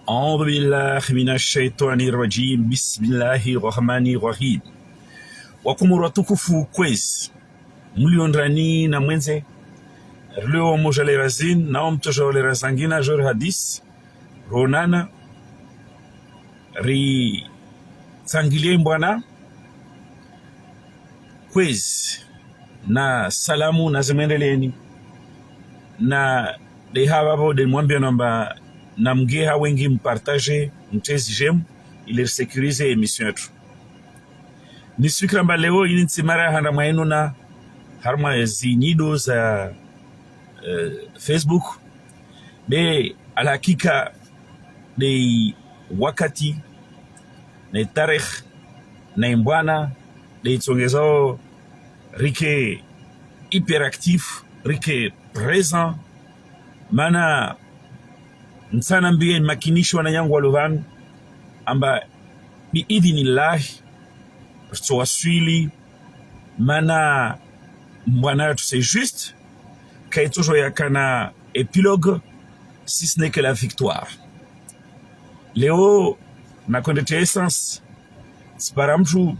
أعوذ بالله من الشيطان الرجيم بسم الله الرحمن الرحيم. Wakumuru tukufu kwezi mliondrani na mwenze leo mojale razin na mtojole razangina jor hadis ronana ri sangilie mbwana kwezi na salamu na zimendeleni na de hawa de mwambia namba na mgeha wengi mpartage mtezi jem ili sekurize emission yetu. Nisikramba leo ini ntimara handa maeno na harma zinyido za Facebook be alhakika de wakati na tarikh na mbwana de itongezao rike hyperactif rike présent mana nsana mbie makinisho na yangu walovan amba biidhinillahi tuwaswili mana mbwana tu c'est juste kay toujours yakana épilogue si ce n'est que la victoire. Leo na kondete essence sparamtu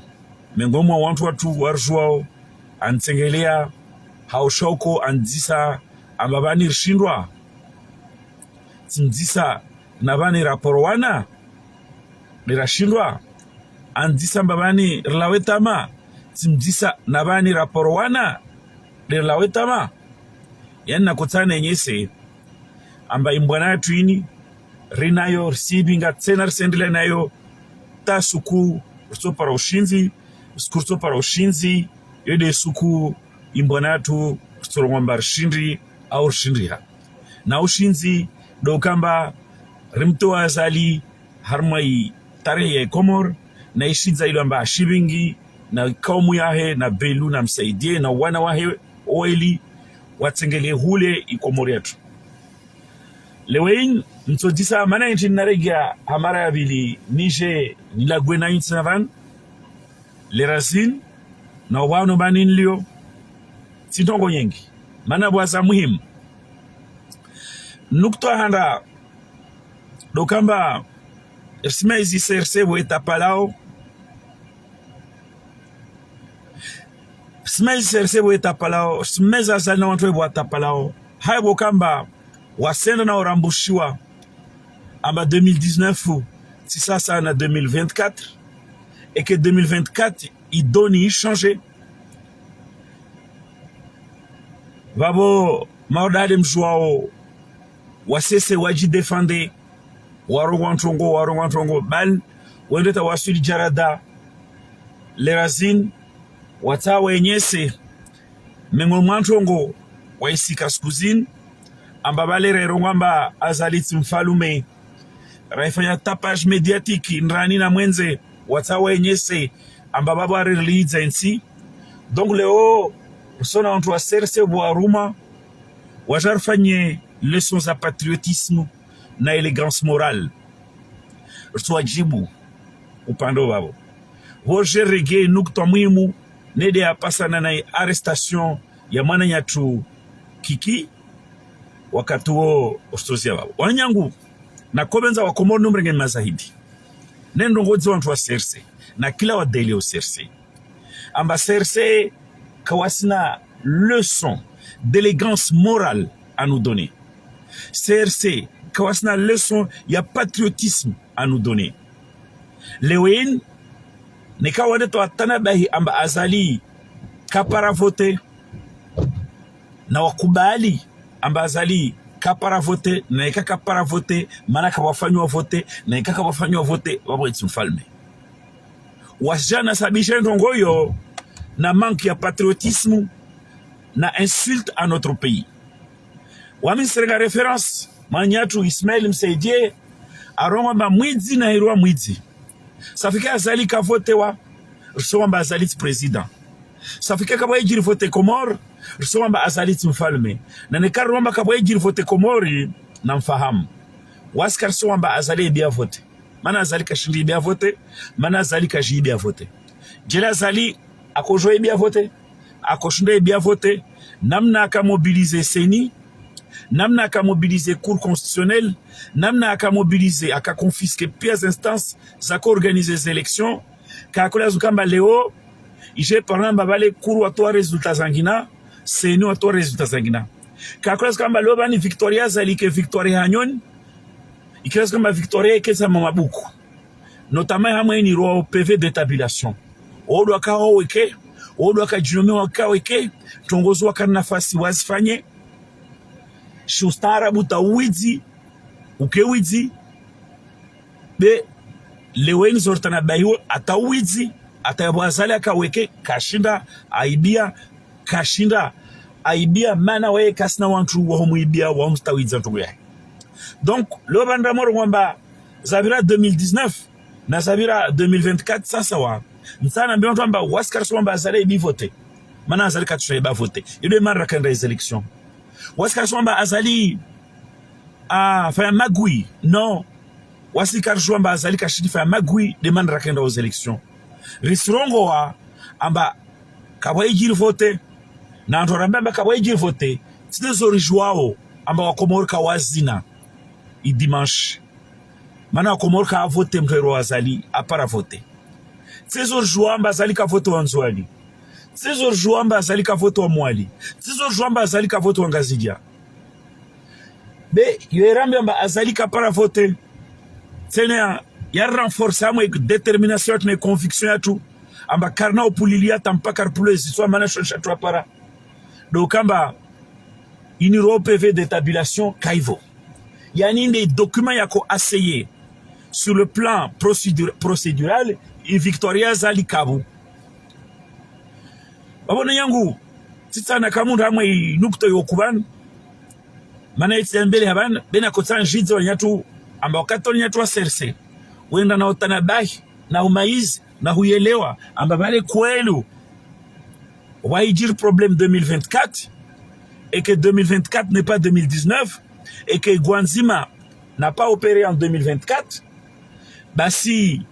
mengomwa watu warjuao antengelea haushoko andisa ambabani rishindwa tindisa nabani raporowana lirashindwa andisa mbabani rilawetama tindisa nabani raporowana lirlawetama yani nakutana nyese amba imbwana yetu ini rinayo risibinga tsena risendele nayo tasuku rito para ushinzi skurto para ushinzi yode suku imbwana yetu ristolongwamba rishindri au rishindriha na ushinzi dokamba rimto azali harmai tarehe ya Komor na ishiza ilo amba ashibingi na kaumu yahe na belu na msaidie na wana wahe oeli watengele hule ikomori yetu. Lewein mtodisa mana inchi naregia hamara ya bili nije nilagwe na inchi navan lerasin na wano banin lio sitongo yengi mana bwaza muhimu nukto handa dokamba smezi serse bo etapalao smezi serse bo etapalao smeza sana watu bo etapalao haibo kamba wasenda na orambushiwa amba 2019 si ça na 2024 et que 2024 idoni changer babo maudade mjwao wasese waji defende warongwantongo bal wendeta wasuli jarada lerazin watawa enyese mengomwantongo waisika skuzin amba balere rongwamba azaliti mfalume raifanya tapage mediatiki nrani na mwenze watawa enyese amba baba release ensi donc leo sona onto wa serse wa ruma wajarfanye leçons à patriotisme na élégance morale rtwajibu upando wao woje rege nukto muhimu nede apasana na arrestation ya mwana nyatu kiki wakati wo ostozia wao wanyangu na kobenza wa Komoro numrenge mazahidi nendo ngozi wantu wa serse na kila wa daily o serse amba serse kawasina leçon d'élégance morale à nous donner. CRC, kawasna leçon ya patriotisme à nous donner. Lewin, ne kawade to atana bahi amba azali kapara vote na wakubali amba azali kapara vote na ikaka para vote manaka wafanywa vote na ikaka wafanywa vote wabo mfalme. Wasjana sabisha ndongoyo na manque ya patriotisme na insulte à notre pays. Wami serega référence manyatu Ismail Msaidie aroma ba mwidzi na hirwa mwidzi safika azali ka vote wa rishomba azali président safika kabwa ejiri vote Komor rishomba azali mfalme na nekaromba kabwa ejiri vote Komori na mfahamu waskar rishomba azali bia vote mana azali kashindi bia vote mana azali kaji bia vote jela azali akojoe bia vote akoshinde bia vote namna aka mobiliser seni namna akamobilize cour constitutionnelle, namna akamobilize akakonfiske pia instances za kuorganize les élections kakola zukamba leo ije paramba bale cour watoa resultats zangina seni watoa resultats zangina kakola zukamba leo bani Victoria zalike Victoria hanyon ikira zukamba Victoria kesa mamabuku notamment hamwe ni ro PV de tabulation odo akaho weke odo akajinome wakaweke tongozo wakana nafasi wazifanye shustara buta uwizi ukewizi be leweni zortana bayo ata uwizi ata yabwazali akaweke kashinda aibia mana we kasina wantu wa homuibia wa mstawiza ntugu yake. Donc lo banda moro kwamba zabira 2019 na zabira 2024 sasa wa msana mbio kwamba waskar swamba azale bi voter mana azali katusha ba voter ile mara kanda les élections waskar swamba azali faya magui non wasikar swamba azali kashidi faya magui de mara kanda aux élections risrongo wa amba kabwa ijiri voter na ntoramba kabwa ijiri voter tide zori joao amba wakomor ka wazina i dimanche mana wakomor ka voter mtero azali apara voter tizor joamba azali ka voter wanzwali tizor joamba azali ka voter wa mwali tizor joamba azali ka voter wangazidia be yoerambe amba azali ka para voter tena ya renforcer amo détermination et conviction yatu amba karna opulilia tampaka pulezi so mana shosha tu para do kamba iniro PV de tabulation kaivo yani des documents yako asseyé sur le plan procédural et Victoria zali kabu babona yangu titsana kamunda hamwe nukto yokuban mana itsembele haban bena kotsan jidzo nyatu amba wakatoni nyatu wa serse wenda na otanabahi na umaiz na huyelewa amba bale kwelu waijir problème 2024 et que 2024 n'est pas 2019 et que Gwanzima n'a pas opéré en 2024 basi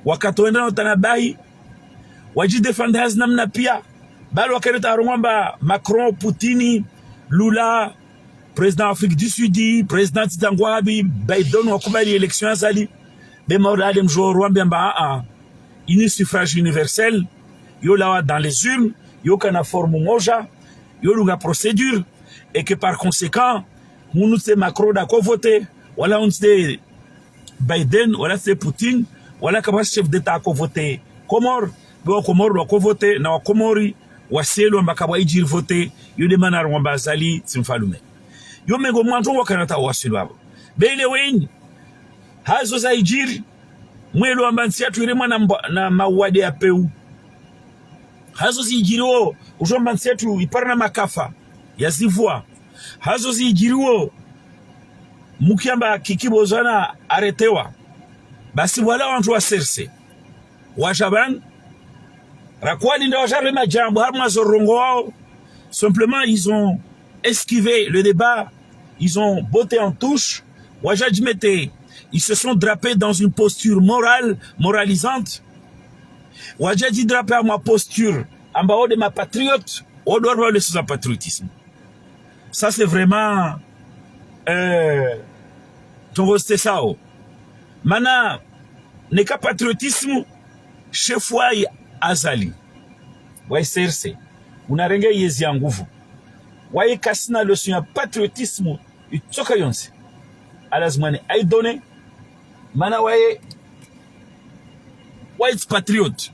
wakatoenda na otanabahi waji defend has namna pia bali wakareta arongamba Macron Poutine Lula président Afrique du Sud président Tangwabi Biden wakubali élection azali bemorale mjo rwamba ini suffrage universel yo lawa dans les urnes yo kana forme moja yo lunga procédure et que par conséquent munu se Macron da ko voter wala on se Biden wala se Poutine wala kama chef d'état ko voter Comore bo Comore ko voter na Comori waselo mbakabwa ijiri voter yo de manar ngomba azali tsimfalume yo mengo mwanto wakanata waselo abo bele wen hazo za ijiri mwelo ambansi atu ire mwana na mawade ya peu hazo zijiriwo ujomba nsetu iparna makafa ya zivua hazo zijiriwo mukiamba kikibozana aretewa basi wala wantu wa serse washaban rakwali nda washabe majambo harma zorongo wao simplement ils ont esquivé le débat ils ont botté en touche wajajmete ils se sont drapés dans une posture morale moralisante wajaji drapé à ma posture en bas de ma patriote on doit voir le patriotisme ça c'est vraiment ton c'était ça mana n'est qu'à patriotisme chef wa azali wa serse unarenga yezi ya nguvu wa kasina le son patriotisme itoka yonse alazmane ay donné mana wa white patriot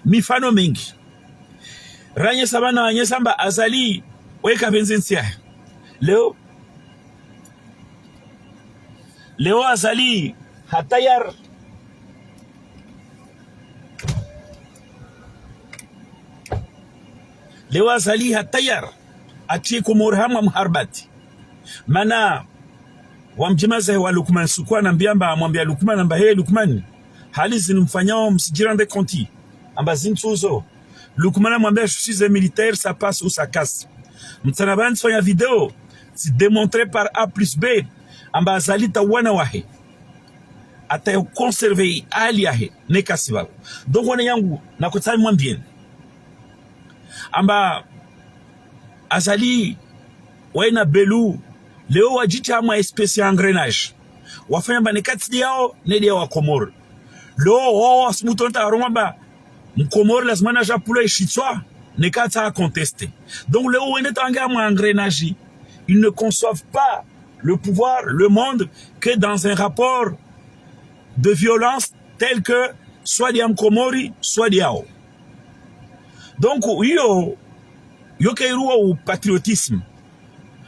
mifano mingi ranye sabana wanye samba azali weka benzensia leo azali hatayar leo azali hatayar atie kumorhama mharbati mana wamjimaza wa Lukman sukwa na mbiamba amwambia Lukman amba hey Lukman hali zinimfanyao msijirande konti amba zintuzo Lukman amwambia je suis un militaire ça passe ou ça casse mtsanabani fanya video si démontré par A plus B amba azalita wana wahe ata conserver ali yahe nekasiba donc wana yangu na kutani mwambien amba azali waina belu leo wajita ama espèce ya engrenage wafanya ba nekati yao nedi ya Komoro lo asmutonta aromba Komoro lazima na japula ishitswa nekati a contester. Donc leo wende tanga ma engrenage, ils ne conçoivent pas le pouvoir, le monde que dans un rapport de violence tel que soit diam Komori soit diao. Donc yo kairuwa u patriotisme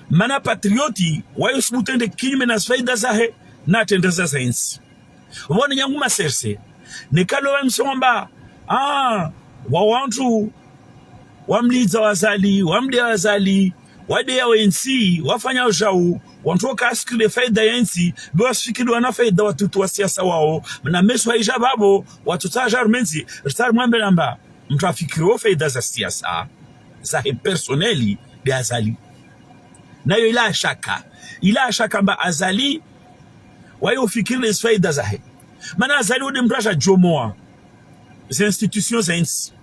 mana patrioti wayo smutende kilime na sfaida zahe na tendeza zainsi wone nyangu maserse nekalo wa msomba wawantu wamliza wazali wamde wazali wade ya wensi wafanya ujau wantoka askile faida yensi biwa sifikidu wana faida watutu wa siasa wao na mesu haija babo watutaja armenzi ritar mwambe namba mtrafikiro faida za siasa zahe personeli de azali nayo ila shaka mba azali wayo fikiri faida zahe mana azali ode mbraja jomoa za institutions zainsi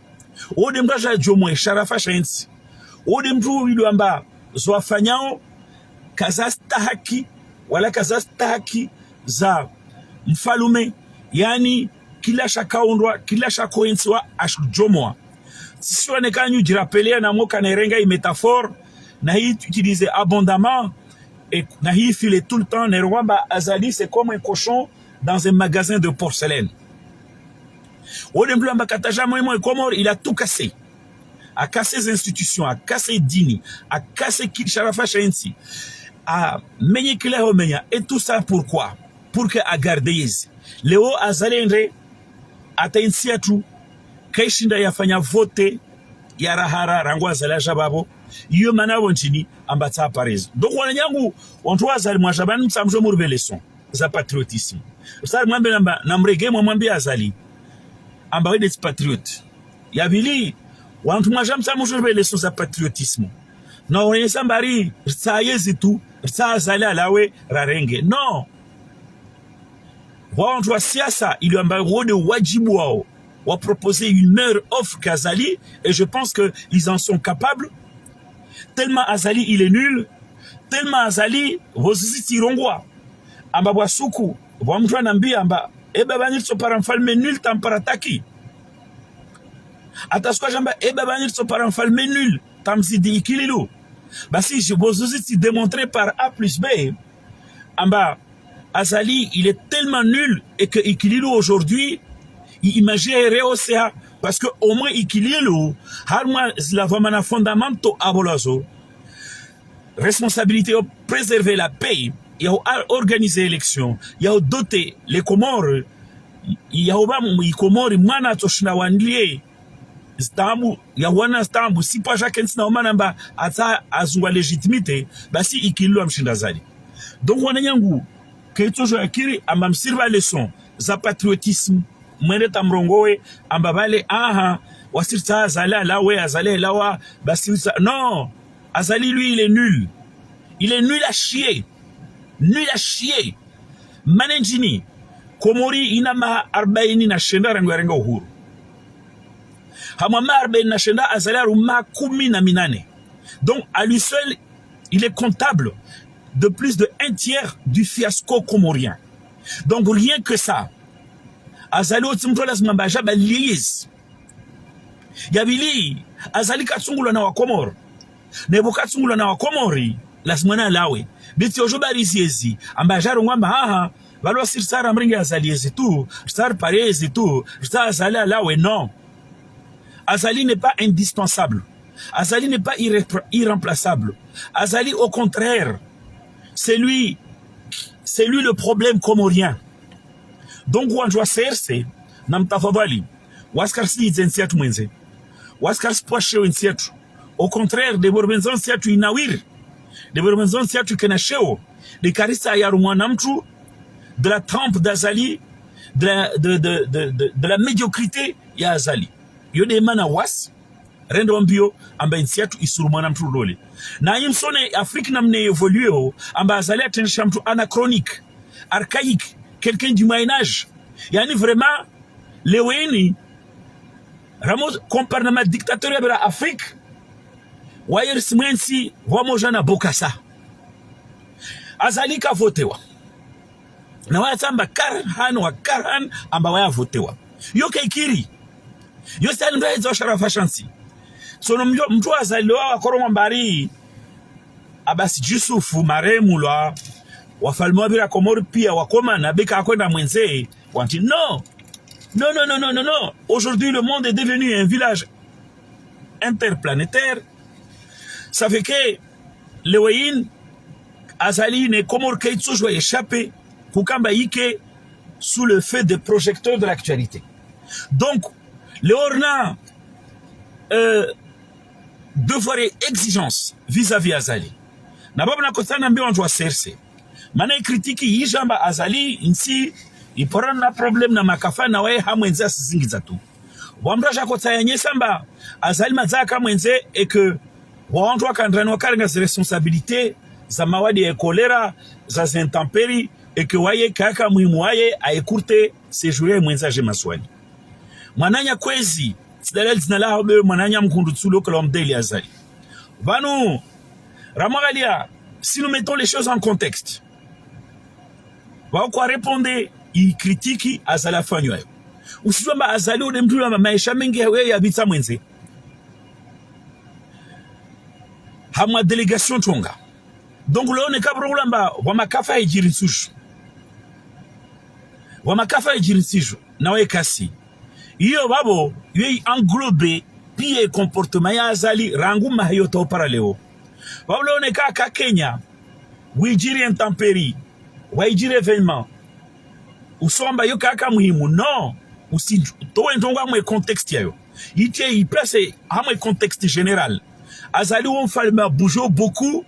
ode mbraja jomoa sharafa shainsi ode mtu widu amba zwafanyao kazasta haki wala kazasta haki za mfalume yani kila shakaundwa kila shakoinsi wa ashjomoa si on est quand nous rappeler na moka na renga i métaphore na hi utiliser abondamment et na hi filer tout le temps ne rwamba azali c'est comme un cochon dans un magasin de porcelaine. Au début amba kataja moi Komoro il a tout cassé. A cassé les institutions, a cassé dini, a cassé Sharafa Shainsi, a mené kila homenya et tout ça pourquoi? Pour que a garder Léo azalendre atainsia tout kaishinda yafanya vote ya rahara rangwa zala jababo iyo manabo nchini ambata Paris. Donc wananyangu wantu wazali mwashabani msamjo murbe leçon za patriotisme. Usari mwambe namba namrege mwambia azali amba wede patriote. Ya vili wantu mwashamsa murbe leçon za patriotisme. Na wanyesa mbari rtayezi tu rta azali alawe rarenge. Non. Wantu wa siasa ili amba wode wajibu wao ou proposer une meilleure offre qu'Azali, et je pense qu'ils en sont capables. Tellement Azali il est nul, tellement Azali vosisi tirongwa. Amba wasuku, wamjwa nambi amba eba banir so paramfalme nul tamparataki. Ataskwa jamba eba banir so paramfalme nul tamzidi ikililu. Basi je vosisi démontrer par A plus B amba Azali il est tellement nul et que ikililu aujourd'hui imagine réocéa parce que au moins ikililu harma la vamana fondamento abolazo responsabilité de préserver la paix il y a organiser l'élection il y a doter les Comores il y a obamu ikomori mwana toshina wandlie stambu ya wana stambu si pas jacques na manamba ata azwa légitimité basi ikililu amshinda zali donc wananyangu que toujours akiri amamsirva leçon za patriotisme mwende tamrongowe ambabale wasirta azali lawe azali lawa basirta non azali lui il est nul à chier manenjini Komori inama 40 na shenda rango uhuru hamama 40 na shenda azali ruma 18 donc à lui seul il est comptable de plus de 1/3 du fiasco comorien donc rien que ça azali otimto lazima bajaba lies yabili azali katsungula na wakomoro nebo katsungula na wakomori lazima na lawe biti ojobariziezi ambajaro ngamba balwa sirsara mringa azaliezi tu star parezi tu star azali lawe non azali n'est pas indispensable azali n'est pas irremplaçable azali au contraire c'est lui le problème comorien. Donc wanjwa serse na mtafadhali waskarsi izensiatu mwenze waskarsi poashe wensiatu au contraire de borbenzon siatu inawir de borbenzon siatu kenasheo de karisa ya rumwana mtu de la trempe d'Azali de la médiocrité ya Azali yode mana was rendo mbio amba insiatu isurumwana mtu lole na yimsone Afrique namne évoluer amba Azali atensha mtu anachronique archaïque quelqu'un du Moyen-Âge. Yani vraiment, Léoini, Ramos, comparé à dictateur de l'Afrique, wayers mwensi wamoja na Bokassa azali ka votewa na wayatamba Karhan amba waya votewa yoke ikiri yo sali ndo hizo Sharafa Shansi so mtu azaliwa wakoroma mbari Abasi Yusufu maremu lwa wafalme wa bila Komori pia wakoma na beka akwenda mwenze wanti non. Aujourd'hui le monde est devenu un village interplanétaire. Ça fait que le Wayin azali ne Komor Keitso joue échappé kukamba ike sous le feu des projecteurs de l'actualité. Donc le Orna devoir et exigence vis-à-vis Azali. Na baba na kotana mbio wantu wa serse. Mana kritiki yijamba Azali insi ipora na problem na makafa na wae hamwenze asizingiza tu. Wamraja kotaya nyesamba Azali mazaka mwenze et que wantu wakandrani wakarenga zi responsabilité za mawadi ya kolera za zintemperi et que waye kaka muhimu waye aekurte sejure mwenza je maswali. Mwananya kwezi sidalel zinala hobe mwananya mkundu tsulo kala mdeli Azali. Vanu Ramagalia, si nous mettons les choses en contexte, va quoi répondre, il critique Azala Fanyo. Ou si tu as Azali ou demtu la maisha mengi ya bitsa mwenze. Hamwa délégation tonga. Donc là on est kabro lamba wamakafa ejirisuju. Wamakafa ejirisuju na we kasi. Iyo babo yei englobe pie comportement ya Azali rangu mahayoto paraleo. Wablo ne ka Kenya wijiri intempérie wijiri événement usomba yo kaka muhimu non usi to entonga mwe contexte yayo itie i place à mwe contexte général Azali on falma bouger beaucoup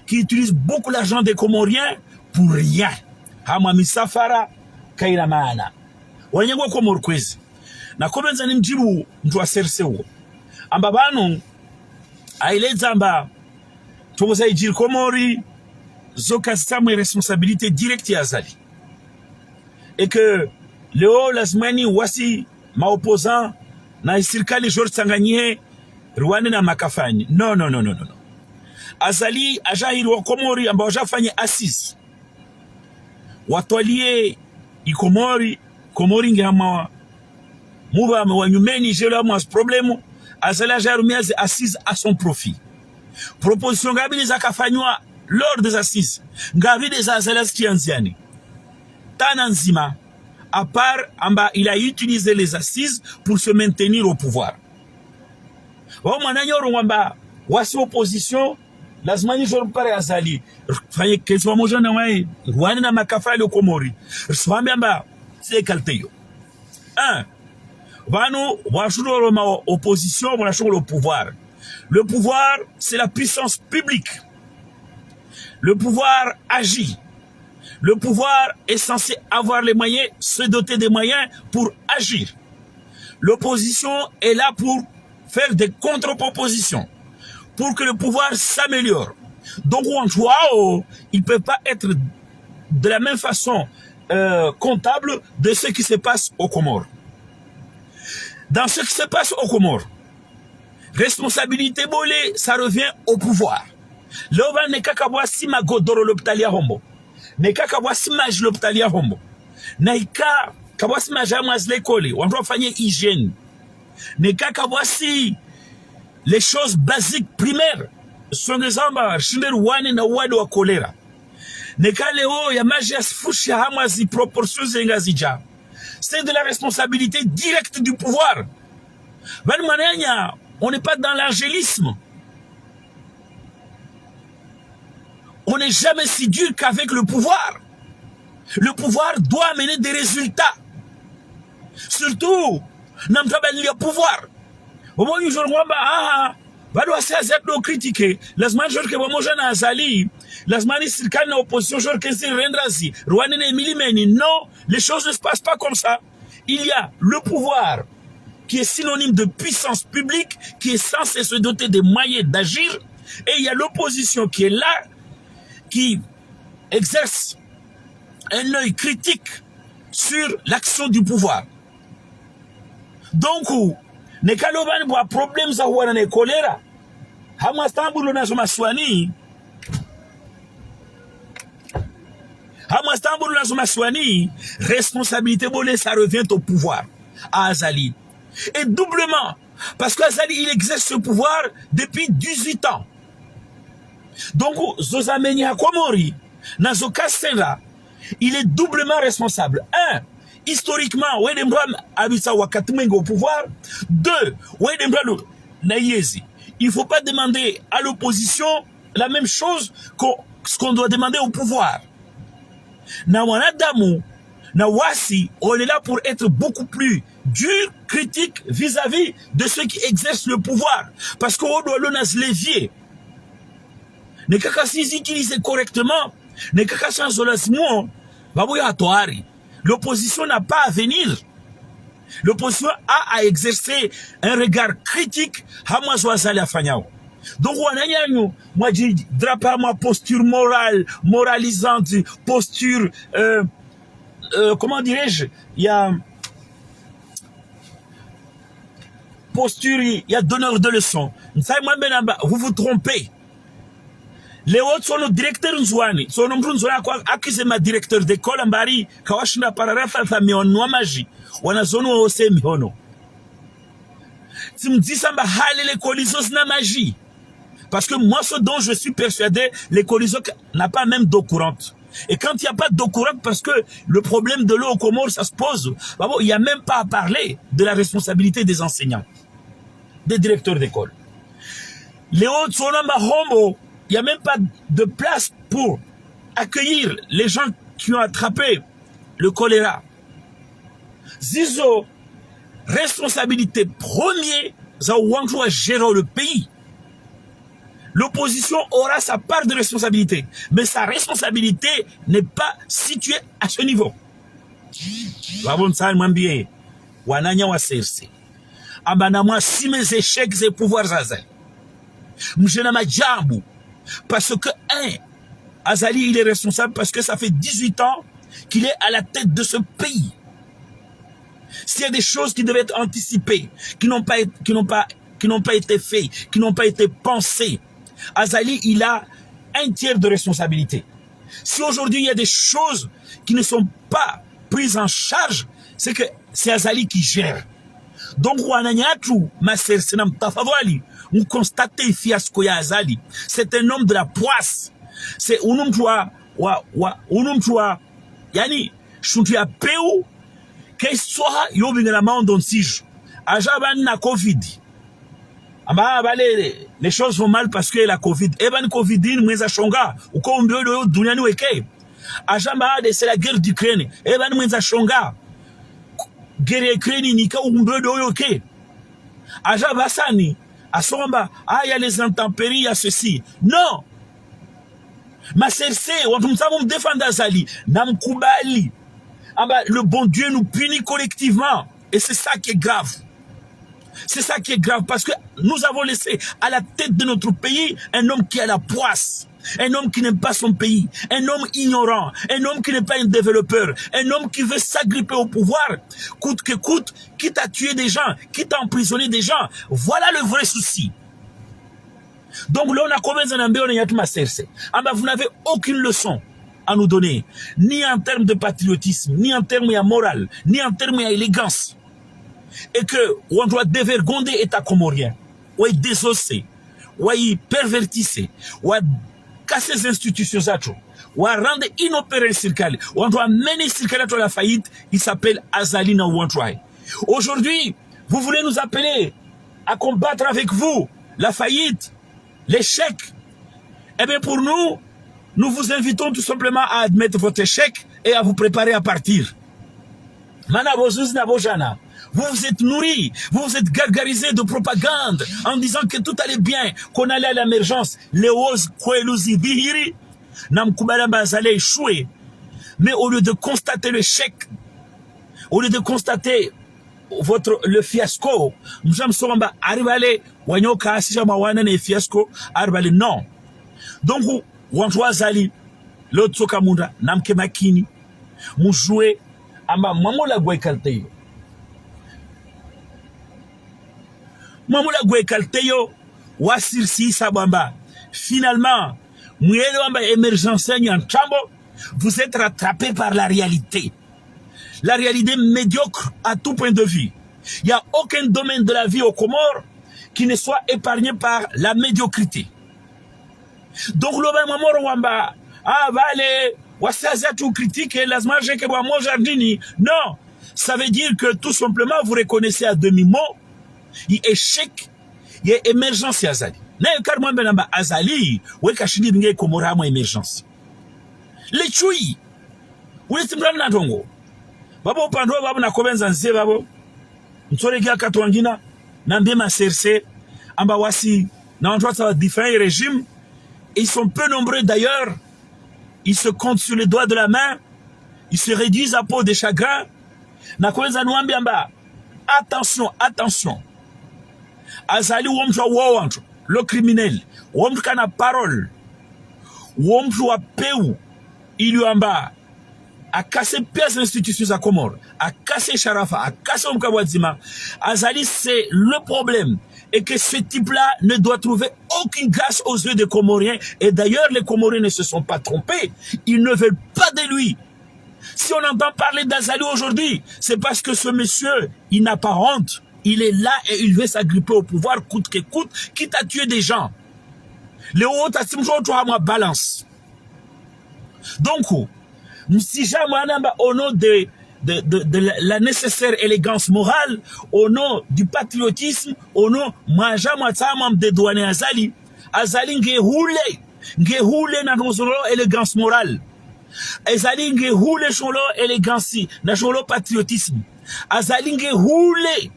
qui utilise beaucoup l'argent des Comoriens pour rien hama misafara kaina maana wanyengo Komor kwezi na komenza ni mjibu mtu wa serse huo amba banu aileza amba Tomoza ijir Komori zoka samwe responsabilité directe ya Azali. Et que Léo Lasmani wasi ma opposant na isirikali George Sanganye Rwanda na makafani. Non. Azali ajahiri wa Komori amba wajafanye assise. Watwalie ikomori Komori ngama muba wanyumeni jelo amas problemu Azali ajarumia ze assise à son profit. Proposition gabi les akafanywa lors des assises gabi des Azalas kianziani Tananzima à part amba il a utilisé les assises pour se maintenir au pouvoir wa mwananyoro wamba wasi opposition lazima jor pare Azali fanye keswa moja na wai Rwanda na makafali Komori swambe amba c'est kalteyo vanu washuro ma opposition wanashuro au pouvoir. Le pouvoir, c'est la puissance publique. Le pouvoir agit. Le pouvoir est censé avoir les moyens, se doter des moyens pour agir. L'opposition est là pour faire des contre-propositions, pour que le pouvoir s'améliore. Donc, il ne peut pas être de la même façon comptable de ce qui se passe aux Comores. Dans ce qui se passe aux Comores, responsabilité bolé, ça revient au pouvoir. L'oba ne kakabwa sima godoro l'hôpitalia hombo. Ne kakabwa sima l'hôpitalia hombo. Naika kabwa sima jamaz l'école. On doit faire hygiène. Ne kakabwa si les choses basiques primaires. Son exemple, shinder wane na wado wa kolera. Ne kaleo ya majias fushi hamazi proportions zengazija. C'est de la responsabilité directe du pouvoir. Van manenya. On n'est pas dans l'angélisme. On n'est jamais si dur qu'avec le pouvoir. Le pouvoir doit amener des résultats. Surtout, n'a pas le pouvoir. Au moins, nous avons bado asiazet do critiquer las major que vamos na Azali las manis circana opposition jor que se rendrazi Rwanda ne milimeni non les choses ne se passent pas comme ça. Il y a le pouvoir qui est synonyme de puissance publique, qui est censé se doter des moyens d'agir, et il y a l'opposition qui est là, qui exerce un œil critique sur l'action du pouvoir. Donc, ne kaloban bo problème za wana ne kolera Hamwa Istanbul na Zomaswani. Hamwa Istanbul na Zomaswani. Responsabilité bolé, ça revient au pouvoir. À Azali. Et doublement. Parce qu'Azali, il exerce ce pouvoir depuis 18 ans. Donc, Zozameni Hakomori, Nazo Kastela, il est doublement responsable. Un, historiquement, Wedembram Abisa Wakatmengo au pouvoir. Deux, Wedembram Nayezi. Il ne faut pas demander à l'opposition la même chose que ce qu'on doit demander au pouvoir. Nawanadamu, Nawasi, on est là pour être beaucoup plus dur, critique vis-à-vis de ceux qui exercent le pouvoir. Parce qu'on doit l'onas levier. Ne kaka si utilisé correctement, ne kaka sans olasmo, babouya toari. L'opposition n'a pas à venir. L'opposition a à exercer un regard critique à moi zoazali afanyao. Donc moi je drape à ma posture morale, moralisante, posture comment dirais-je, il y a posture, il y a donneur de leçons. Vous vous trompez. Les autres sont nos directeurs nzwani. Sont nombreux nzwani kwa accusé ma directeur d'école ambari kawashina paragraphe fa miono maji. Wanazono ose miono. Timdisamba hali les colisons na magie. Parce que moi ce dont je suis persuadé, les colisons n'a pas même d'eau courante. Et quand il n'y a pas d'eau courante, parce que le problème de l'eau au Comores, ça se pose, il n'y a même pas à parler de la responsabilité des enseignants, des directeurs d'école. Les autres sont là, il n'y a même pas de place pour accueillir les gens qui ont attrapé le choléra. Zizo, responsabilité première, ça à gérer le pays. L'opposition aura sa part de responsabilité, mais sa responsabilité n'est pas située à ce niveau. Si mes échecs et pouvoirs Azali, parce que Azali il est responsable parce que ça fait 18 ans qu'il est à la tête de ce pays. S'il y a des choses qui devaient être anticipées, qui n'ont pas été faites, qui n'ont pas été pensées, Azali, il a un tiers de responsabilité. Si aujourd'hui il y a des choses qui ne sont pas prises en charge, c'est que c'est Azali qui gère. Donc, on constate le fiasco ya Azali. C'est un homme de la poisse. C'est un homme yani, shuntu ya peu, que soit yobingana mandon sij. Ajaban na Covid. Les choses vont mal parce que la Covid. Eban Covid, mweza shonga. Uko umbiodo duniani weke. Ajamba c'est la guerre d'Ukraine. Eban mweza shonga. Guerre Ukraine nika umbiodo yoke. Ajamba sani. Asomba, il y a les intempéries, il y a ceci. Non. Ma serse, on me défendre Azali. Nam Koubali. Le bon Dieu nous punit collectivement. Et c'est ça qui est grave. C'est ça qui est grave parce que nous avons laissé à la tête de notre pays un homme qui a la poisse, un homme qui n'aime pas son pays, un homme ignorant, un homme qui n'est pas un développeur, un homme qui veut s'agripper au pouvoir, coûte que coûte, quitte à tuer des gens, quitte à emprisonner des gens. Voilà le vrai souci. Donc là, on a combien de vous n'avez aucune leçon à nous donner, ni en termes de patriotisme, ni en termes de morale, ni en termes d'élégance. Et que on doit dévergonder l'État comorien, ou désosser, ou pervertisser, ou casser les institutions, ou rendre inopérant le circuit, on doit mener le circuit à la faillite, il s'appelle Azali na Ouantouaï. Aujourd'hui, vous voulez nous appeler à combattre avec vous la faillite, l'échec. Eh bien pour nous, nous vous invitons tout simplement à admettre votre échec et à vous préparer à partir. Manabozuz Nabojana. Vous vous êtes nourris, vous vous êtes gargarisés de propagande en disant que tout allait bien, qu'on allait à l'émergence. Léos Kouelouzi Bihiri, Nam Koubalamba allait échouer. Mais au lieu de constater l'échec, au lieu de constater le fiasco, nous sommes arrivés, Wanyoka, Sijama Wana, et fiasco, arrivés, non. Donc, Wantoua Zali, l'autre Sokamunda, Nam Kemakini, Moujoué, Amba Mamola wasirsi sabamba. Finalement, vous êtes rattrapé par la réalité. La réalité médiocre à tout point de vue. Il n'y a aucun domaine de la vie aux Comores qui ne soit épargné par la médiocrité. Donc, le moment wamba, vale, wasaza tout critique et las marges que moi jardini. Non, ça veut dire que tout simplement vous reconnaissez à demi-mot, il y a échec, il y a émergence Azali. Na karma benamba Azali, we kashidi binge Komora mo émergence. Les chui, we timbrana na tongo. Babo pando babo na kobenza nse babo. Ntorega katwangina na mbema serse amba wasi na ontwa différents régimes. Ils sont peu nombreux d'ailleurs. Ils se comptent sur les doigts de la main. Ils se réduisent à peau de chagrin. Na kobenza nuambi amba. Attention, attention. Azali womtwa wowantu. Le criminel, womtu kana parole, womtu wa peu, il lui en bas, a cassé pièces institutions à Comores, a cassé Sharafa, a cassé Omkabouadzima. Azali, c'est le problème. Et que ce type-là ne doit trouver aucune grâce aux yeux des Comoriens. Et d'ailleurs, les Comoriens ne se sont pas trompés. Ils ne veulent pas de lui. Si on entend parler d'Azali aujourd'hui, c'est parce que ce monsieur, il n'a pas honte. Il est là et il veut s'agripper au pouvoir coûte que coûte, quitte à tuer des gens. Le haut à balance. Donc, si jamais au nom de la nécessaire élégance morale, au nom du patriotisme, au nom de douane Azali, Azali ngehoule na élégance morale. Azali ngehoule cholo élégance, na cholo patriotisme. Azali ngehoule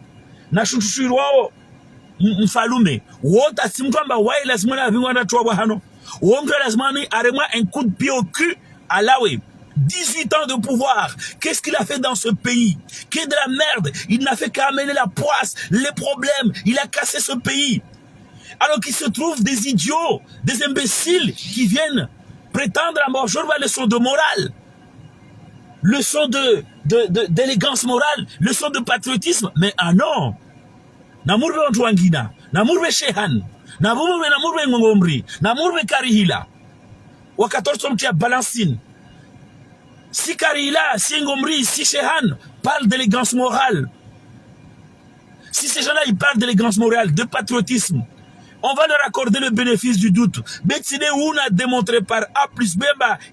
na shushushuru wao mfalume wote asimkwamba wai lazima na vingwana tuwa hano womto lazima ni arema un coup de pied au cul à Lawe. 18 ans de pouvoir, qu'est-ce qu'il a fait dans ce pays? Qu'est de la merde? Il n'a fait qu'amener la poisse, les problèmes, il a cassé ce pays. Alors qu'il se trouve des idiots, des imbéciles qui viennent prétendre à mort la leçon de morale, leçon d'élégance morale, leçon de patriotisme. Mais ah non, namurbe Ontwangina, namurbe Shehan, namurbe Ngongomri, namurbe Karihila, wakatorsom tia balancine. Si Karihila, si Ngomri, si Shehan parlent d'élégance morale, si ces gens-là ils parlent d'élégance morale, de patriotisme, on va leur accorder le bénéfice du doute. Betsine Ouna a démontré par A plus B,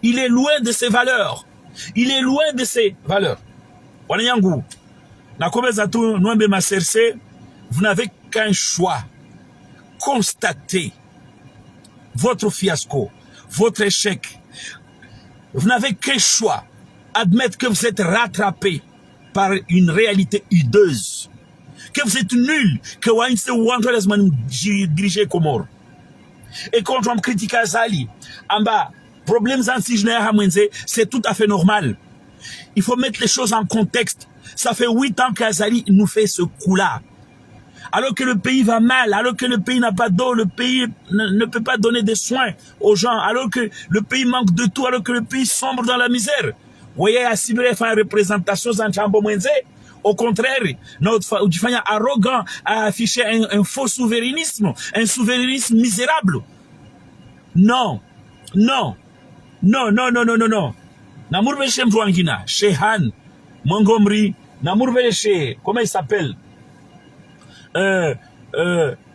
il est loin de ses valeurs. Il est loin de ses valeurs. Wanyangu, vous n'avez qu'un choix. Constatez votre fiasco, votre échec. Vous n'avez qu'un choix. Admettre que vous êtes rattrapé par une réalité hideuse. Que vous êtes nul. Que vous êtes dirigé Comores. Et quand on critique Azali, en bas, problèmes c'est tout à fait normal. Il faut mettre les choses en contexte. Ça fait 8 ans qu'Azali nous fait ce coup-là. Alors que le pays va mal, alors que le pays n'a pas d'eau, le pays ne peut pas donner des soins aux gens, alors que le pays manque de tout, alors que le pays sombre dans la misère. Vous voyez, à Sibiré fait une représentation en Chambo Mwenze. Au contraire, notre arrogant à afficher un faux souverainisme, un souverainisme misérable. Non, non. Non, non, non, non, non, non. Namurbe Shem Douangina, Shehan, Montgomery, Namurbe She, comment il s'appelle?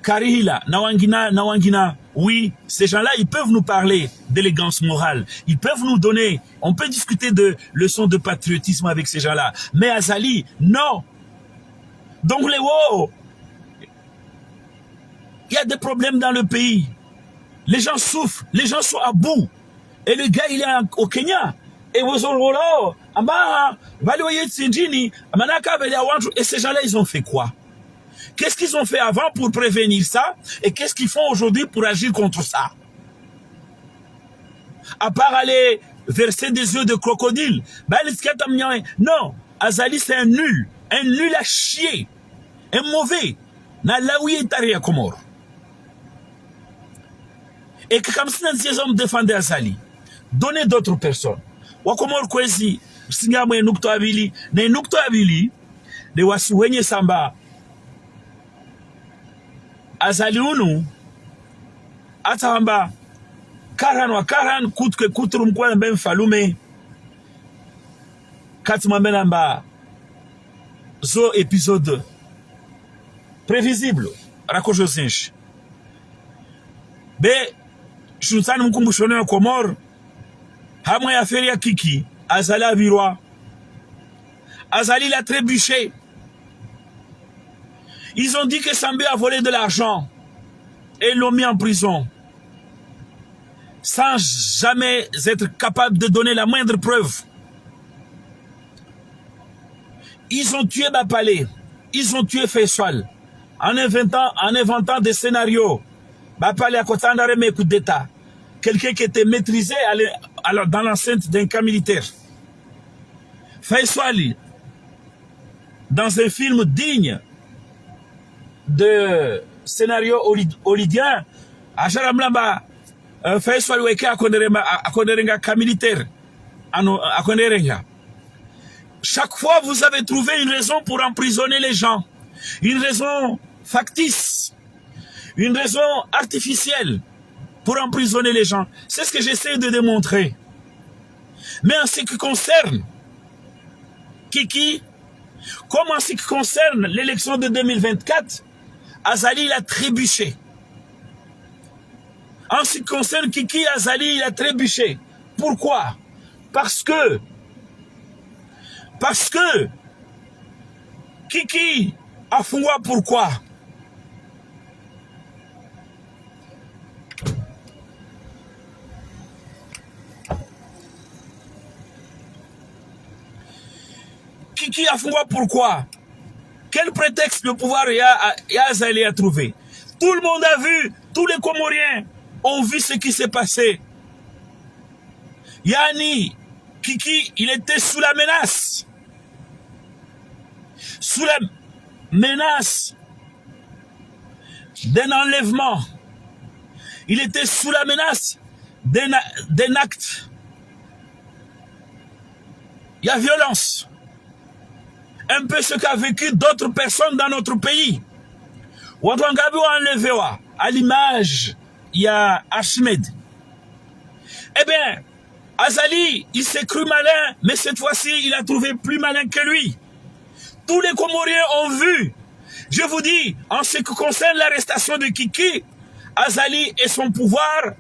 Karihila, Nawangina, oui, ces gens-là, ils peuvent nous parler d'élégance morale. Ils peuvent nous donner, on peut discuter de leçons de patriotisme avec ces gens-là. Mais Azali, non. Donc les wots, il y a des problèmes dans le pays. Les gens souffrent, les gens sont à bout. Et le gars, il est au Kenya. Et ces gens-là, ils ont fait quoi? Qu'est-ce qu'ils ont fait avant pour prévenir ça? Et qu'est-ce qu'ils font aujourd'hui pour agir contre ça? À part aller verser des yeux de crocodile. Non, Azali, c'est un nul à chier. Un mauvais. Et que comme si ces hommes défendaient Azali, donnez d'autres personnes. Wakomor kwezi singa mwe nukto abili de wasuwenye samba Azali unu atahamba karan wa karan kutke kutrum kwa ben falume katma menamba zo épisode prévisible rakojo sinch be shunsani mkumbushone wa Komor hamwe ya feri ya Kiki azali abirwa azali la trébuché. Ils ont dit que Sambé a volé de l'argent et l'ont mis en prison sans jamais être capable de donner la moindre preuve. Ils ont tué Bapalé, ils ont tué Faisal en inventant des scénarios. Bapalé a côté d'un coup d'État, quelqu'un qui était maîtrisé dans l'enceinte d'un camp militaire. Faisal, dans un film digne de scénario hollywoodien, Acharamlamba Faisal weke akonderenga camp militaire, akonderenga. Chaque fois, vous avez trouvé une raison pour emprisonner les gens. Une raison factice. Une raison artificielle pour emprisonner les gens. C'est ce que j'essaie de démontrer. Mais en ce qui concerne Kiki, comme en ce qui concerne l'élection de 2024, Azali il a trébuché. En ce qui concerne Kiki, Azali il a trébuché. Pourquoi? Parce que Kiki a fouillé. Pourquoi? Kiki a fouillé. Pourquoi? Quel prétexte le pouvoir Azali a trouvé? Tout le monde a vu, tous les Comoriens ont vu ce qui s'est passé. Yani, Kiki, il était sous la menace. Sous la menace d'un enlèvement. Il était sous la menace d'un acte. Il y a violence. Un peu ce qu'a vécu d'autres personnes dans notre pays. Ouadouangabi a enlevé à l'image, il y a Ahmed. Eh bien, Azali, il s'est cru malin, mais cette fois-ci, il a trouvé plus malin que lui. Tous les Comoriens ont vu. Je vous dis, en ce qui concerne l'arrestation de Kiki, Azali et son pouvoir,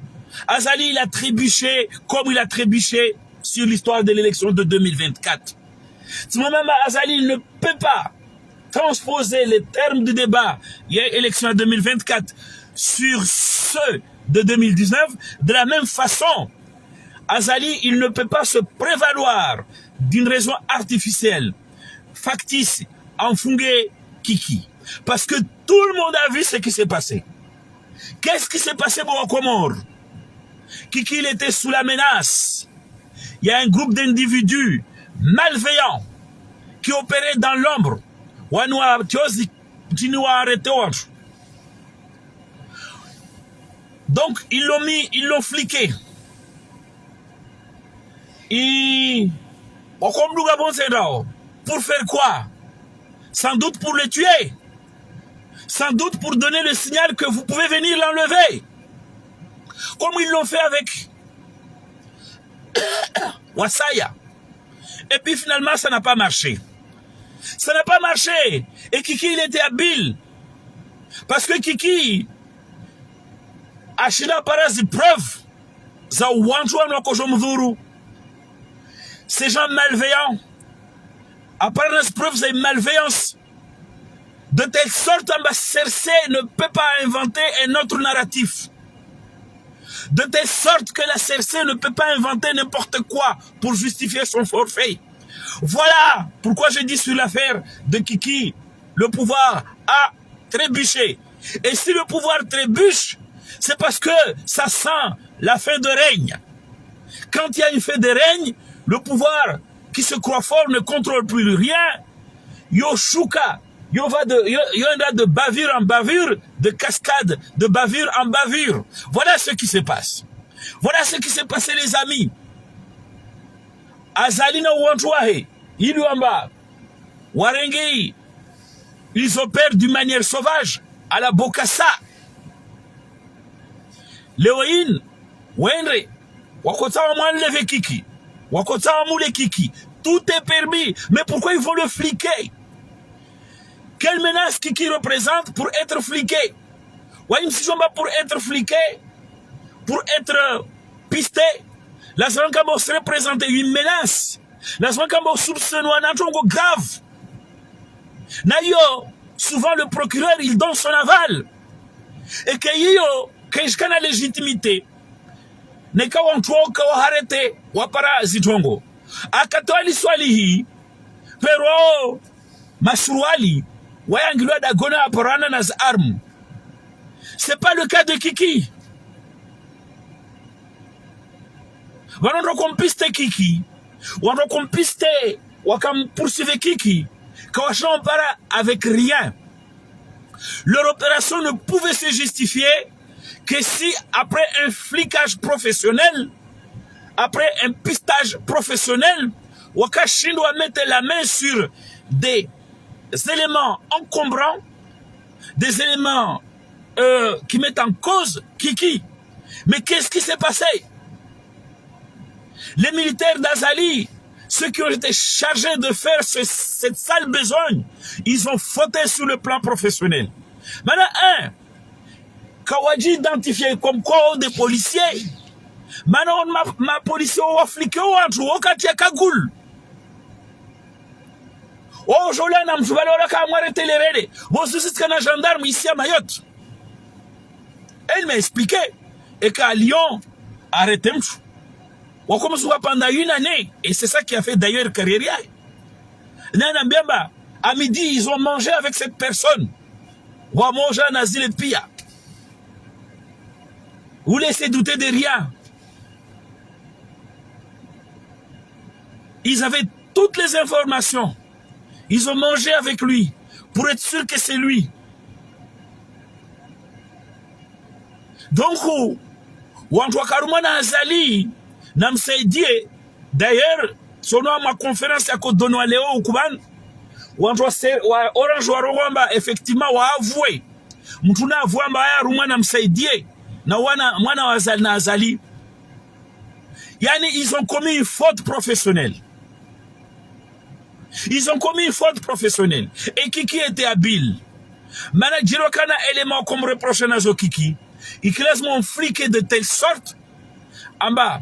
Azali, il a trébuché comme il a trébuché sur l'histoire de l'élection de 2024. Azali, il ne peut pas transposer les termes du débat, il y a élection en 2024, sur ceux de 2019, de la même façon. Azali, il ne peut pas se prévaloir d'une raison artificielle, factice, enfunguée, Kiki. Parce que tout le monde a vu ce qui s'est passé. Qu'est-ce qui s'est passé pour Comor? Kiki, il était sous la menace. Il y a un groupe d'individus malveillants qui opéraient dans l'ombre. Donc, ils l'ont fliqué. Et pour faire quoi? Sans doute pour le tuer. Sans doute pour donner le signal que vous pouvez venir l'enlever. Comme ils l'ont fait avec Wassaya. Et puis finalement, ça n'a pas marché. Ça n'a pas marché. Et Kiki, il était habile. Parce que Kiki, Achina Paras, preuve. Ces gens malveillants, apparemment preuve de malveillance, de telle sorte que Cersei ne peut pas inventer un autre narratif. De telle sorte que la Cersei ne peut pas inventer n'importe quoi pour justifier son forfait. Voilà pourquoi je dis sur l'affaire de Kiki, le pouvoir a trébuché. Et si le pouvoir trébuche, c'est parce que ça sent la fin de règne. Quand il y a une fin de règne, le pouvoir qui se croit fort ne contrôle plus rien. Yoshuka, yondra de bavure en bavure, de cascade, de bavure en bavure. Voilà ce qui se passe. Voilà ce qui s'est passé, les amis. Azalina Ouantouahe, Iluamba, Warengei, ils opèrent d'une manière sauvage à la Bokassa. Leoin, Wenre, Wakota m'enlever Kiki, Wakota moule Kiki, tout est permis. Mais pourquoi ils vont le fliquer? Quelle menace Kiki représente pour être fliqué? Waïm si jomba pour être fliqué, pour être pisté, la Zwankamo se représente une menace. La Zwankamo soupçonne un atrongo grave. Nayo, souvent le procureur, il donne son aval. Et que yo, que jusqu'à légitimité, ne kawantuo kawaharete wapara zitrongo. Akatwali swalihi, pero masuruali, wayangilwa dagona aparana nas armes. C'est pas le cas de Kiki. Wanondo kompiste Kiki. Wanondo kompiste wakam poursuivre Kiki. Kawachon para avec rien. Leur opération ne pouvait se justifier que si, après un flicage professionnel, après un pistage professionnel, Wakashin doit mettre la main sur des éléments encombrants, des éléments qui mettent en cause Kiki. Mais qu'est-ce qui s'est passé? Les militaires d'Azali, ceux qui ont été chargés de faire cette sale besogne, ils ont fauté sur le plan professionnel. Maintenant, Kawadji identifié comme quoi des policiers. Maintenant, ma policier ou fliqué ou entre ou katia kagoul. Oh, jolan am jouvalora ka arrêter les raids. Bon, c'est qu'un gendarme ici à Mayotte. Elle m'a expliqué et qu'à Lyon, arrêtez moi. On commence pendant une année et c'est ça qui a fait d'ailleurs carrière. À midi, ils ont mangé avec cette personne. Ou à manger en asile de pia. Vous laissez douter de rien. Ils avaient toutes les informations. Ils ont mangé avec lui pour être sûr que c'est lui. Donc, Wantwakarumana Azali, Namseidie, d'ailleurs, selon ma conférence à Kodono Léo au Kuban, Orange Warwamba, effectivement, wa avoué. Mutuna Wamba Rumana Namseidie, Nawana Mwana Azali. Yani, ils ont commis une faute professionnelle. Ils ont commis une faute professionnelle. Et Kiki était habile. Maintenant, Jirokana élément comme reproche à Kiki. Il classe mon fliqué de telle sorte. En bas,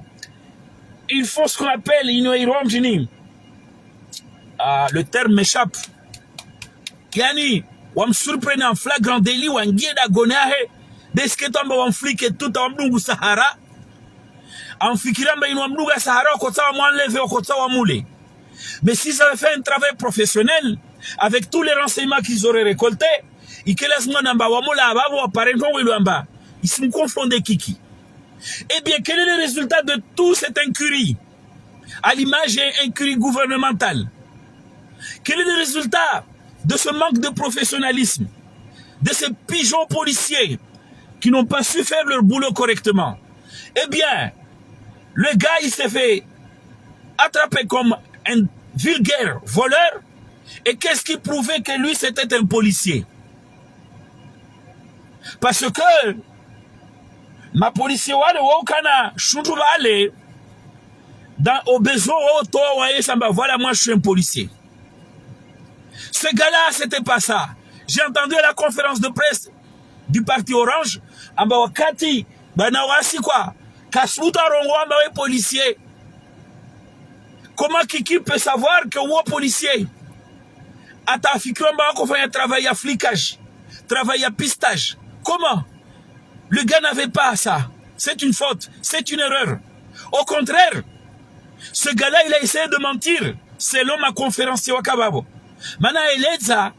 il faut ce qu'on appelle le terme m'échappe. Yani, on me surprend en flagrant délit ou en guide à gonahe. Dès que tombe on fliqué tout en blou Sahara. En fikiramba ino mluga Sahara au côté wa m'enlever au côté wa moule. Mais s'ils avaient fait un travail professionnel, avec tous les renseignements qu'ils auraient récoltés, ils se confondaient Kiki. Eh bien, quel est le résultat de toute cette incurie, à l'image d'une incurie gouvernementale? Quel est le résultat de ce manque de professionnalisme, de ces pigeons policiers qui n'ont pas su faire leur boulot correctement? Eh bien, le gars, il s'est fait attraper comme un vulgaire voleur. Et qu'est-ce qui prouvait que lui, c'était un policier? Parce que ma policier, au besoin, voilà, moi, je suis un policier. Ce gars-là, c'était pas ça. J'ai entendu à la conférence de presse du parti Orange, Ambawakati, Banawasi, quoi, Kasluta Rongwa, policier. Comment Kiki peut savoir que vous êtes policier? Ata Fikramba qu'on fait un travail à flicage, travail à pistage. Comment? Le gars n'avait pas ça. C'est une faute, c'est une erreur. Au contraire, ce gars-là, il a essayé de mentir, selon ma conférence Wakababo. Maintenant, il est ça,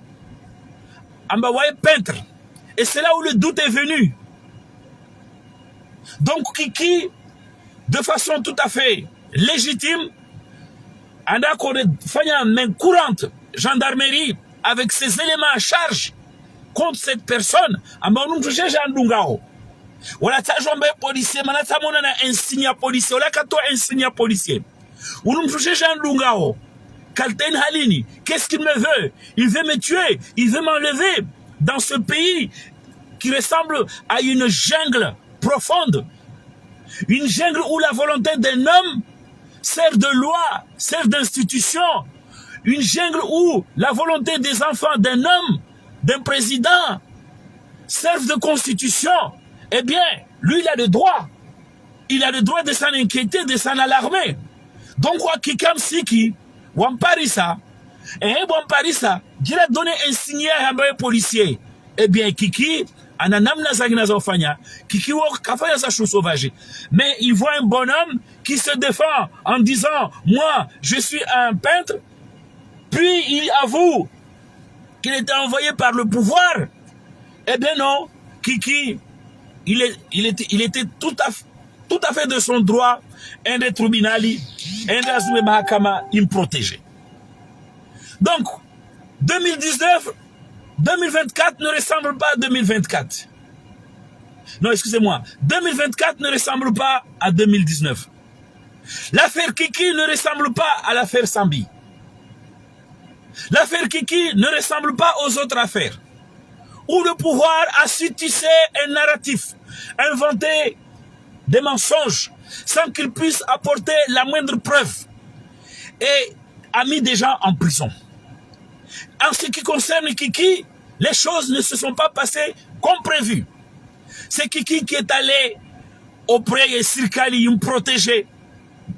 Ambawaye peintre. Et c'est là où le doute est venu. Donc Kiki, de façon tout à fait légitime, on a fait une main courante, gendarmerie, avec ses éléments à charge contre cette personne. On a touché Jean Dungao. On a touché un policier, on a un signe policier, on a un signe policier. On a touché Jean Dungao. Kalten Halini, qu'est-ce qu'il me veut? Il veut me tuer, il veut m'enlever dans ce pays qui ressemble à une jungle profonde. Une jungle où la volonté d'un homme sert de loi, sert d'institution. Une jungle où la volonté des enfants d'un homme, d'un président, servent de constitution. Eh bien, lui, il a le droit. Il a le droit de s'en inquiéter, de s'en alarmer. Donc, quoi qu'il comme siki, Wamparisa, et Wamparisa, il a donné un signal à un policier. Eh bien, Kiki, Ananam Nazagnazofanya, Kiki Kafaya sa chose sauvage. Mais il voit un bonhomme qui se défend en disant, moi, je suis un peintre. Puis il avoue qu'il était envoyé par le pouvoir. Eh bien non, Kiki, il était tout à fait de son droit, un des tribunali, un des mahakama improtégé. Donc, 2019, 2024 ne ressemble pas à 2024. Non, excusez-moi, 2024 ne ressemble pas à 2019. L'affaire Kiki ne ressemble pas à l'affaire Sambi. L'affaire Kiki ne ressemble pas aux autres affaires, où le pouvoir a su tisser un narratif, inventer des mensonges, sans qu'il puisse apporter la moindre preuve, et a mis des gens en prison. En ce qui concerne Kiki, les choses ne se sont pas passées comme prévu. C'est Kiki qui est allé auprès de Sirkali, protégé,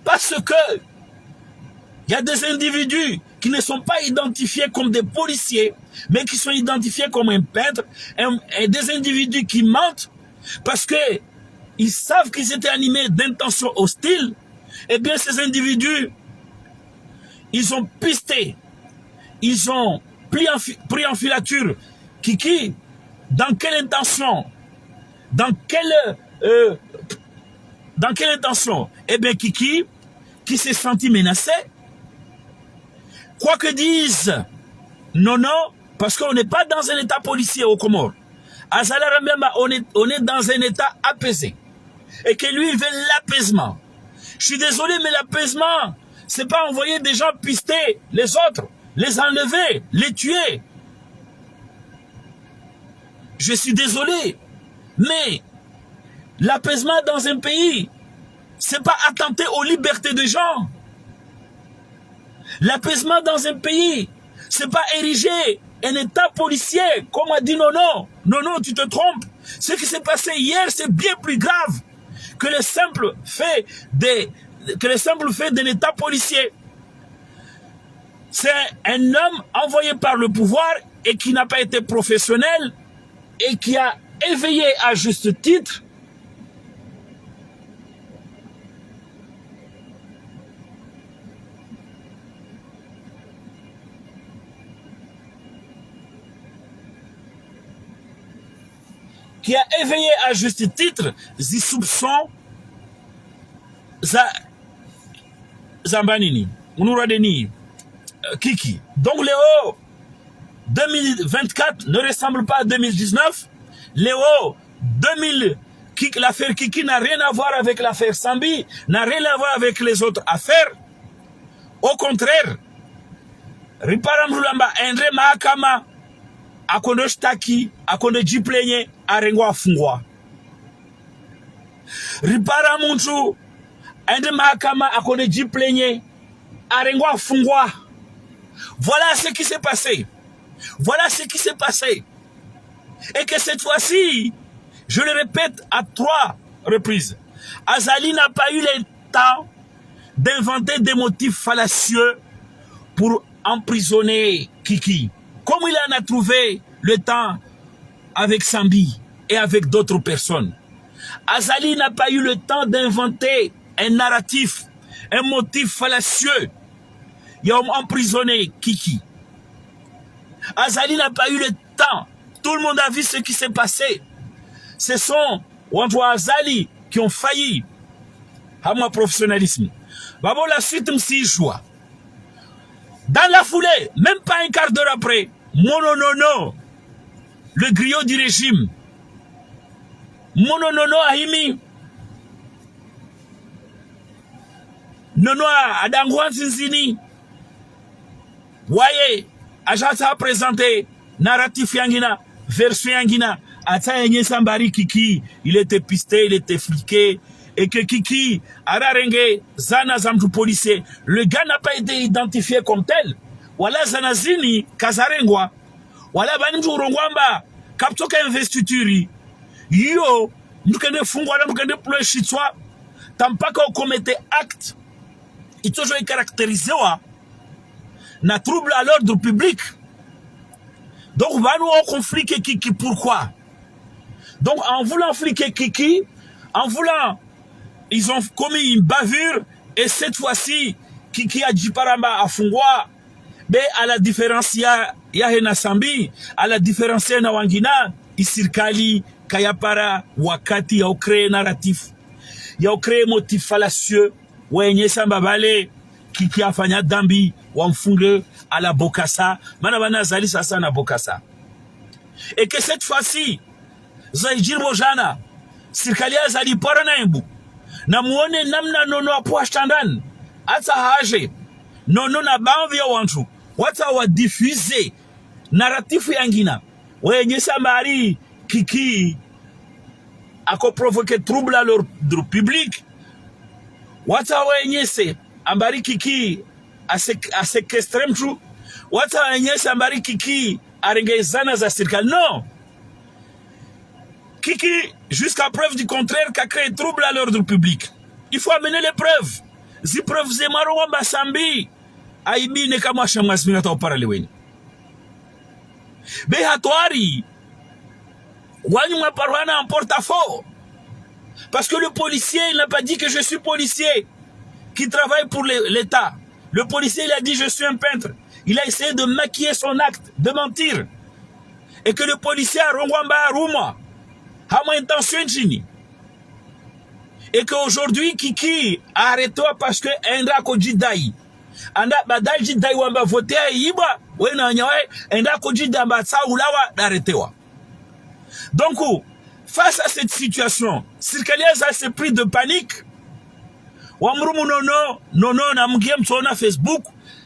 parce que il y a des individus qui ne sont pas identifiés comme des policiers, mais qui sont identifiés comme un peintre, et des individus qui mentent, parce que ils savent qu'ils étaient animés d'intentions hostiles. Eh bien, ces individus, ils ont pisté, ils ont pris en filature Kiki. Dans quelle intention? Dans quelle intention? Eh bien, Kiki, qui s'est senti menacé, quoi que disent, non, parce qu'on n'est pas dans un état policier au Comores. À Zalarambema, on est dans un état apaisé. Et que lui, il veut l'apaisement. Je suis désolé, mais l'apaisement, c'est pas envoyer des gens pister les autres, les enlever, les tuer. Je suis désolé, mais l'apaisement dans un pays, c'est pas attenter aux libertés des gens. L'apaisement dans un pays, c'est pas ériger un état policier, comme a dit non, tu te trompes. Ce qui s'est passé hier, c'est bien plus grave que le simple fait d'un état policier. C'est un homme envoyé par le pouvoir et qui n'a pas été professionnel et qui a éveillé à juste titre des soupçons Zambanini, Unuradeni, Kiki. Donc Léo, 2024 ne ressemble pas à 2019. Léo, l'affaire Kiki n'a rien à voir avec l'affaire Sambi, n'a rien à voir avec les autres affaires. Au contraire, Riparam Rulamba, Endre Mahakama, akondo shtaki, akondo jiplenye, arengwa fungwa. Ripara muntu, ende mahakama, akondo jiplenye, arengwa fungwa. Voilà ce qui s'est passé. Voilà ce qui s'est passé. Et que cette fois-ci, je le répète à 3 reprises, Azali n'a pas eu le temps d'inventer des motifs fallacieux pour emprisonner Kiki. Comme il en a trouvé le temps avec Sambi et avec d'autres personnes. Azali n'a pas eu le temps d'inventer un narratif, un motif fallacieux. Il a emprisonné Kiki. Azali n'a pas eu le temps. Tout le monde a vu ce qui s'est passé. Ce sont Wandwa Azali qui ont failli à mon professionnalisme. Babo la suite m'si joie. Dans la foulée, même pas un quart d'heure après, Mononono, le griot du régime, Mononono Ahimi, Nono Adangwan Zinzini, voyez, Ajata a présenté narratif Yangina, version Yangina, ata yenye sambari Kiki, il était pisté, il était fliqué, et que Kiki, ararenge, zana zamtu policier, le gars n'a pas été identifié comme tel. Wala zanazini, kazarengwa, wala banimtu urongwamba, kaptoka investituri, yo, mtukende fungwa na mtukende pule shitwa, tampaka ukomete acte, itojo caractérisewa, na trouble à l'ordre public. Donc, va nous en conflit Kiki, pourquoi? Donc, en voulant fliquer Kiki, en voulant, ils ont commis une bavure, et cette fois-ci, Kiki a dit paramba à Fungwa, mais à la différence, il y a Hena Sambi, à la différence, na Wangina, Isirkali, Kayapara, Wakati, ya créé narratif, ya créé motif fallacieux, Wenye Samba Bale, Kiki a fanya dambi, Wamfunge, à la Bokassa, Manabana Zali Sasa na Bokassa. Et que cette fois-ci, Zaijir Mojana, Sirkalia Zali Paranaimbu, na muone namna nono apo ashtandan, ata haje, nono na banvi ya wantu, wata wa diffuser, narratifu yangina, wenye Sambari, Kiki, ako provoqué trouble à l'ordre public, wata wenye se, ambari Kiki, à séquestrer mtu, wata wenye Sambari Kiki, arengezana za sirkal. Non! Kiki, jusqu'à preuve du contraire, qu'a créé trouble à l'ordre public. Il faut amener les preuves. Si preuves zemaro wamba sambi, aibi ne kama shamasmina ta opara leweni. Be hatwari, wanyuma parwana en porte-à-faux. Parce que le policier, il n'a pas dit que je suis policier, qui travaille pour l'État. Le policier, il a dit je suis un peintre. Il a essayé de maquiller son acte, de mentir. Et que le policier a rongwamba aruma. Hama intention chini. Et qu'aujourd'hui, Kiki a arrêté parce que Endra Kojidai. Anda badal jidai wamba voté à Iba. Wena nyawe, Endra Kojidai mba sa ulawa d'arrêtewa. Donc, face à cette situation, Sirkalia s'est pris de panique. Wamrumu nono na mgiem sona Facebook.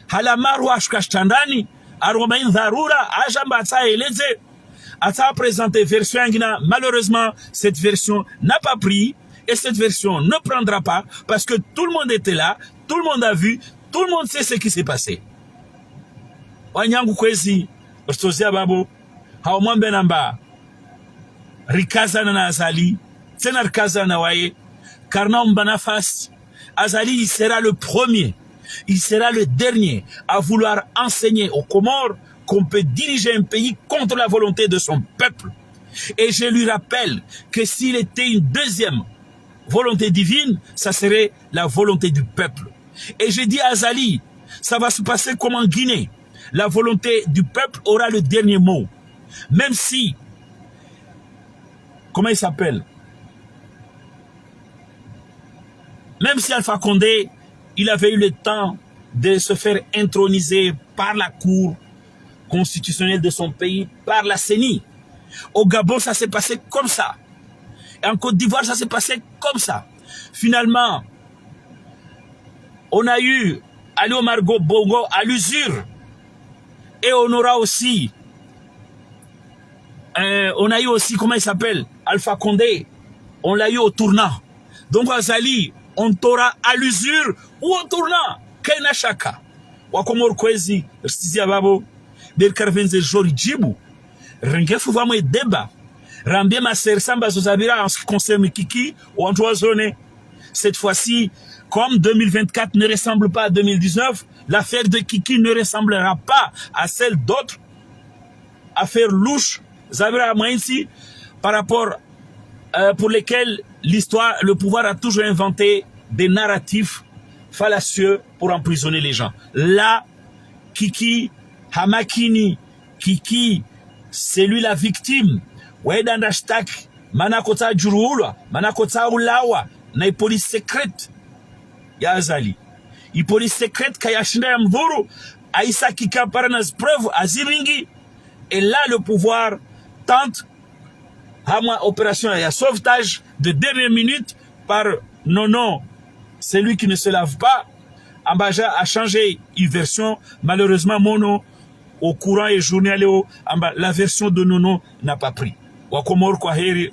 Halamaru ashkashtandani. Aromain dharura. Ajamba ata eleze. Ata présenté version angina. Malheureusement, cette version n'a pas pris. Et cette version ne prendra pas. Parce que tout le monde était là. Tout le monde a vu. Tout le monde sait ce qui s'est passé. Wanyangu kwezi. Ostozia babo. Haumambe namba. Rikaza na Azali. Tena rikaza na waye. Karna mbanafas. Azali, il sera le premier. Il sera le dernier à vouloir enseigner aux Comores qu'on peut diriger un pays contre la volonté de son peuple. Et je lui rappelle que s'il était une deuxième volonté divine, ça serait la volonté du peuple. Et je dis à Azali, ça va se passer comme en Guinée. La volonté du peuple aura le dernier mot. Même si, comment il s'appelle? Même si Alpha Condé, il avait eu le temps de se faire introniser par la Cour constitutionnelle de son pays, par la CENI. Au Gabon, ça s'est passé comme ça. Et en Côte d'Ivoire, ça s'est passé comme ça. Finalement, on a eu Ali Omar Bongo à l'usure. Et on aura aussi, on a eu aussi, comment il s'appelle, Alpha Condé. On l'a eu au tournant. Donc, Azali, on t'aura à l'usure ou au tournant. Kena shaka. Wakomor kwezi, rstizia babo, berkarvenze jori jibu. Rengefu vamo deba. Rambie ma samba zozabira en ce qui concerne Kiki ou en trois zones. Cette fois-ci, comme 2024 ne ressemble pas à 2019, l'affaire de Kiki ne ressemblera pas à celle d'autres affaires louches, Zabira Moinsi, par rapport pour lesquelles l'histoire, le pouvoir a toujours inventé des narratifs fallacieux pour emprisonner les gens. Là, Kiki, Hamakini, Kiki, c'est lui la victime. Wedandashtak, Manakota Jurula, Manakota Ulawa, na police secrète. Ya Azali. I police secrète Kayashinda Yamvuru, Aïssa Kika Paranas preuve, Aziringi. Et là, le pouvoir tente Hama opération à sauvetage de dernière minute par Nono, celui qui ne se lave pas. Ambaja a changé une version. Malheureusement, Mono, au courant et journal, la version de Nono n'a pas pris. Wakomor kwa heri.